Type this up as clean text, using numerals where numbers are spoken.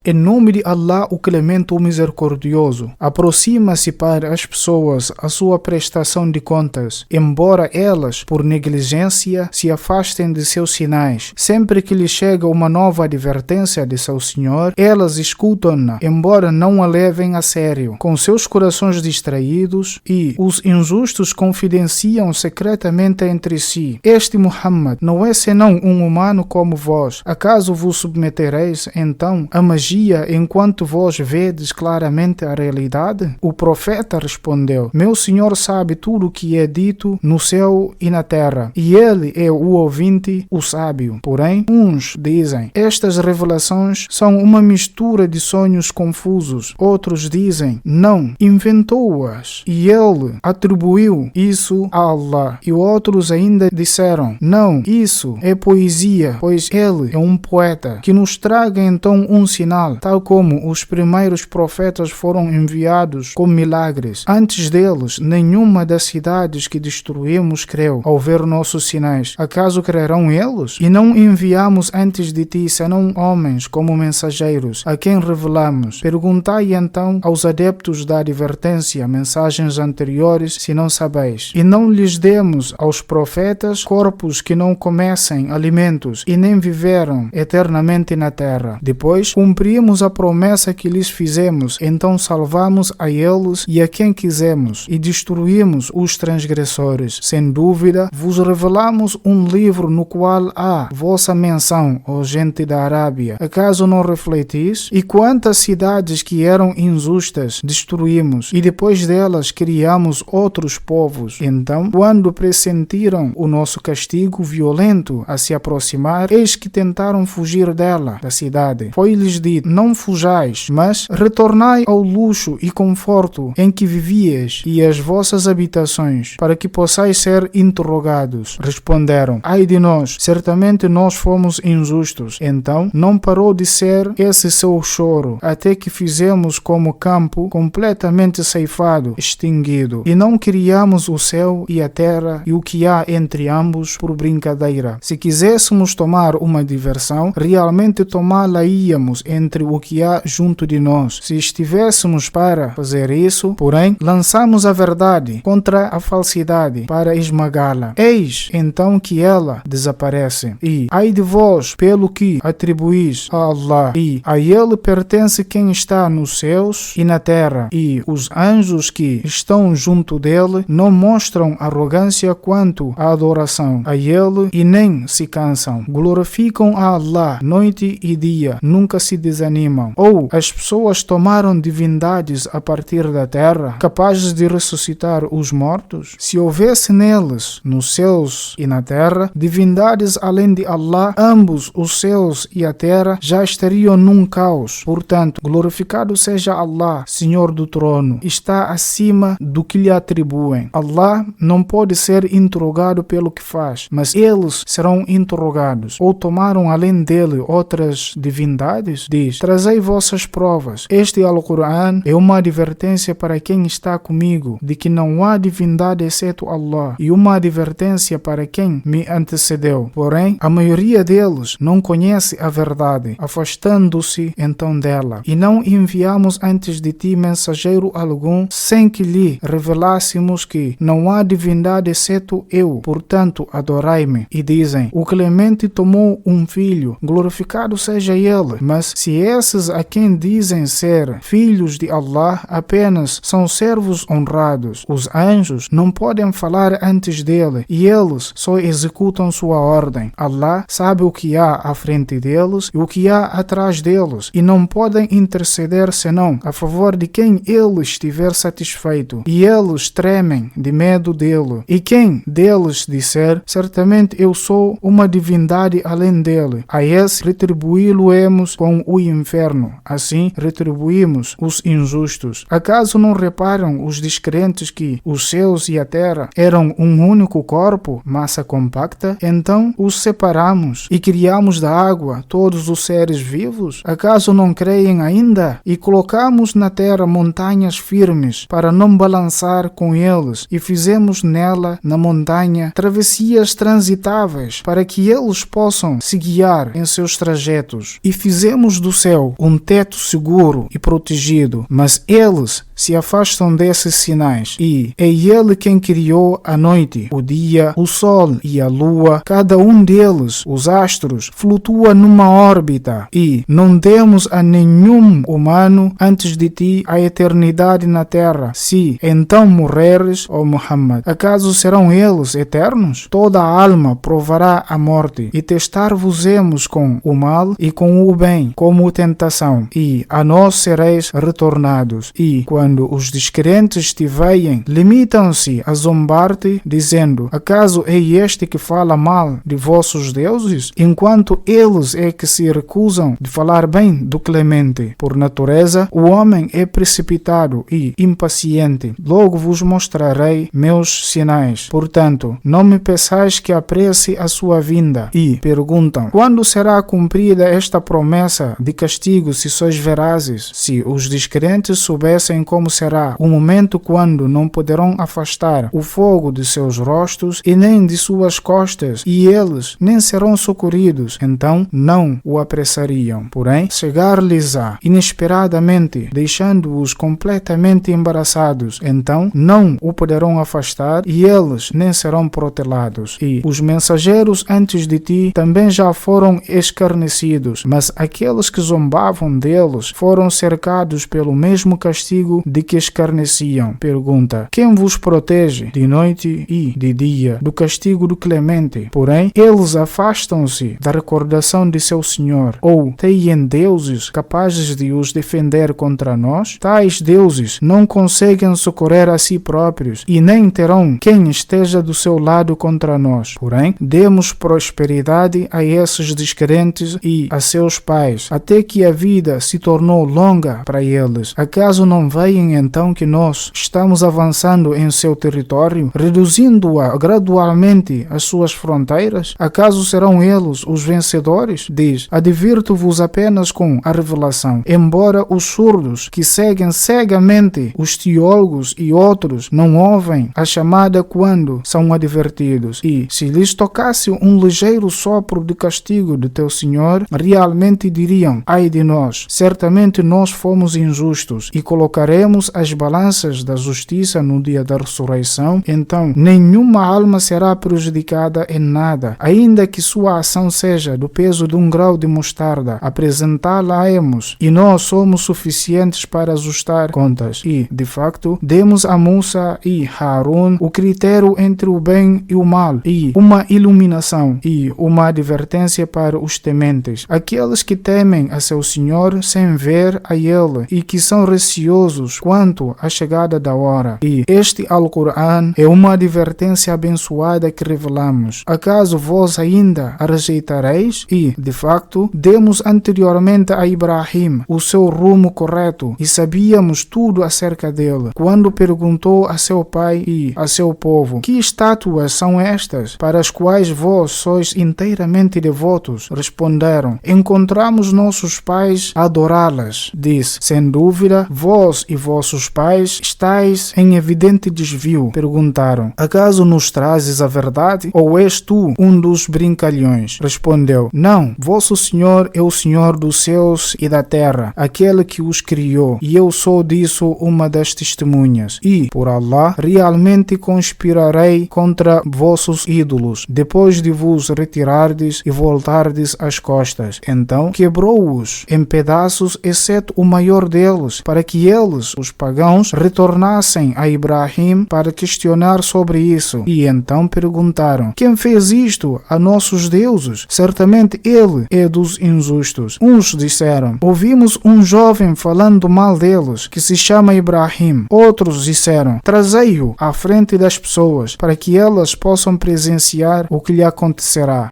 Em nome de Allah, o Clemente, o Misericordioso, aproxima-se para as pessoas a sua prestação de contas, embora elas, por negligência, se afastem de seus sinais. Sempre que lhes chega uma nova advertência de seu Senhor, elas escutam-na, embora não a levem a sério, com seus corações distraídos, e os injustos confidenciam secretamente entre si: este Muhammad não é senão um humano como vós. Acaso vos submetereis então a magia enquanto vós vedes claramente a realidade? O profeta respondeu: meu Senhor sabe tudo o que é dito no céu e na terra, e ele é o ouvinte, o sábio. Porém, uns dizem: estas revelações são uma mistura de sonhos confusos. Outros dizem: não, inventou-as e ele atribuiu isso a Allah. E outros ainda disseram: não, isso é poesia, pois ele é um poeta. Que nos traga então um sinal, tal como os primeiros profetas foram enviados com milagres. Antes deles, nenhuma das cidades que destruímos creu ao ver nossos sinais. Acaso crerão eles? E não enviamos antes de ti senão homens como mensageiros, a quem revelamos. Perguntai então aos adeptos da advertência mensagens anteriores, se não sabeis. E não lhes demos aos profetas corpos que não comessem alimentos e nem viveram eternamente na terra. Depois cumprimos a promessa que lhes fizemos, então salvamos a eles e a quem quisemos e destruímos os transgressores. Sem dúvida, vos revelamos um livro no qual há vossa menção, ó gente da Arábia. Acaso não refletis? E quantas cidades que eram injustas destruímos, e depois delas criamos outros povos. Então, quando pressentiram o nosso castigo violento a se aproximar, eis que tentaram fugir dela, da cidade. Foi-lhes dito: não fujais, mas retornai ao luxo e conforto em que vivíeis e às vossas habitações, para que possais ser interrogados. Responderam: ai de nós, certamente nós fomos injustos. Então não parou de ser esse seu choro, até que fizemos como campo completamente ceifado, extinguido, e não criamos o céu e a terra e o que há entre ambos por brincadeira. Se quiséssemos tomar uma diversão, realmente tomá-la-íamos entre o que há junto de nós. Se estivéssemos para fazer isso, porém, lançamos a verdade contra a falsidade para esmagá-la. Eis então que ela desaparece. E ai de vós pelo que atribuís a Allah, e a ele pertence quem está nos céus e na terra, e os anjos que estão junto dele não mostram arrogância quanto à adoração a ele e nem se cansam. Glorificam a Allah noite e dia, nunca se desanimam. Ou as pessoas tomaram divindades a partir da terra, capazes de ressuscitar os mortos? Se houvesse neles, nos céus e na terra, divindades além de Allah, ambos os céus e a terra já estariam num caos. Portanto, glorificado seja Allah, Senhor do trono, está acima do que lhe atribuem. Allah não pode ser interrogado pelo que faz, mas eles serão interrogados. Ou tomaram além dele outras divindades? Diz: trazei vossas provas. Este Alcorão é uma advertência para quem está comigo, de que não há divindade exceto Allah, e uma advertência para quem me antecedeu. Porém, a maioria deles não conhece a verdade, afastando-se então dela. E não enviamos antes de ti mensageiro algum, sem que lhe revelássemos que não há divindade exceto eu, portanto adorai-me. E dizem: o Clemente tomou um filho, glorificado seja ele. Mas se esses a quem dizem ser filhos de Allah apenas são servos honrados, os anjos não podem falar antes dele, e eles só executam sua ordem. Allah sabe o que há à frente deles e o que há atrás deles, e não podem interceder senão a favor de quem ele estiver satisfeito, e eles tremem de medo dele. E quem deles disser: certamente eu sou uma divindade além dele, a esse retribuí-lo-emos com o inferno. Assim retribuímos os injustos. Acaso não reparam os descrentes que os céus e a terra eram um único corpo, massa compacta? Então os separamos e criamos da água todos os seres vivos? Acaso não creem ainda? E colocamos na terra montanhas firmes para não balançar com eles, e fizemos nela, na montanha, travessias transitáveis para que eles possam se guiar em seus trajetos. E fizemos do céu um teto seguro e protegido, mas eles se afastam desses sinais. E é Ele quem criou a noite, o dia, o sol e a lua. Cada um deles, os astros, flutua numa órbita. E não demos a nenhum humano antes de ti a eternidade na terra. Se então morreres, ó Muhammad, acaso serão eles eternos? Toda alma provará a morte, e testar-vos-emos com o mal e com o bem, como tentação, e a nós sereis retornados. E quando os descrentes te veem, limitam-se a zombar-te, dizendo: acaso é este que fala mal de vossos deuses? Enquanto eles é que se recusam de falar bem do Clemente. Por natureza, o homem é precipitado e impaciente. Logo vos mostrarei meus sinais. Portanto, não me peçais que apresse a sua vinda. E perguntam: quando será cumprida esta promessa de castigo, se sois verazes? Se os descrentes soubessem como será o momento quando não poderão afastar o fogo de seus rostos e nem de suas costas, e eles nem serão socorridos, então não o apressariam. Porém, chegar-lhes-á inesperadamente, deixando-os completamente embaraçados, então não o poderão afastar, e eles nem serão protelados. E os mensageiros antes de ti também já foram escarnecidos, mas aqueles que zombavam deles foram cercados pelo mesmo castigo de que escarneciam. Pergunta: quem vos protege de noite e de dia do castigo do Clemente? Porém, eles afastam-se da recordação de seu Senhor. Ou têm deuses capazes de os defender contra nós? Tais deuses não conseguem socorrer a si próprios e nem terão quem esteja do seu lado contra nós. Porém, demos prosperidade a esses descrentes e a seus pais, até que a vida se tornou longa para eles. Acaso não veem então que nós estamos avançando em seu território, reduzindo-a gradualmente as suas fronteiras? Acaso serão eles os vencedores? Diz: advirto-vos apenas com a revelação. Embora os surdos que seguem cegamente os teólogos e outros não ouvem a chamada quando são advertidos, e se lhes tocasse um ligeiro sopro de castigo de teu Senhor, realmente diriam: ai de nós, certamente nós fomos injustos, e colocaremos as balanças da justiça no dia da ressurreição, então nenhuma alma será prejudicada em nada, ainda que sua ação seja do peso de um grau de mostarda. Apresentá-la-emos, e nós somos suficientes para ajustar contas. E, de facto, demos a Musa e Harun o critério entre o bem e o mal, e uma iluminação e uma advertência para os tementes, aqueles que temem a seu Senhor sem ver a Ele e que são receosos quanto à chegada da hora. E este Alcorão é uma advertência abençoada que revelamos. Acaso vós ainda a rejeitareis? E, de facto, demos anteriormente a Ibrahim o seu rumo correto e sabíamos tudo acerca dele. Quando perguntou a seu pai e a seu povo: que estátuas são estas para as quais vós sois inteiramente devotos? Responderam: encontramos nossos pais a adorá-las. Disse: sem dúvida, vós e vossos pais estáis em evidente desvio. Perguntaram: acaso nos trazes a verdade? Ou és tu um dos brincalhões? Respondeu: não, vosso Senhor é o Senhor dos céus e da terra, aquele que os criou, e eu sou disso uma das testemunhas. E, por Allah, realmente conspirarei contra vossos ídolos, depois de vos retirardes e voltardes as costas. Então quebrou-os em pedaços, exceto o maior deles, para que eles, os pagãos, retornassem a Ibrahim para questionar sobre isso. E então perguntaram: quem fez isto a nossos deuses? Certamente ele é dos injustos. Uns disseram: ouvimos um jovem falando mal deles, que se chama Ibrahim. Outros disseram: trazei-o à frente das pessoas, para que elas possam presenciar o que lhe acontecerá.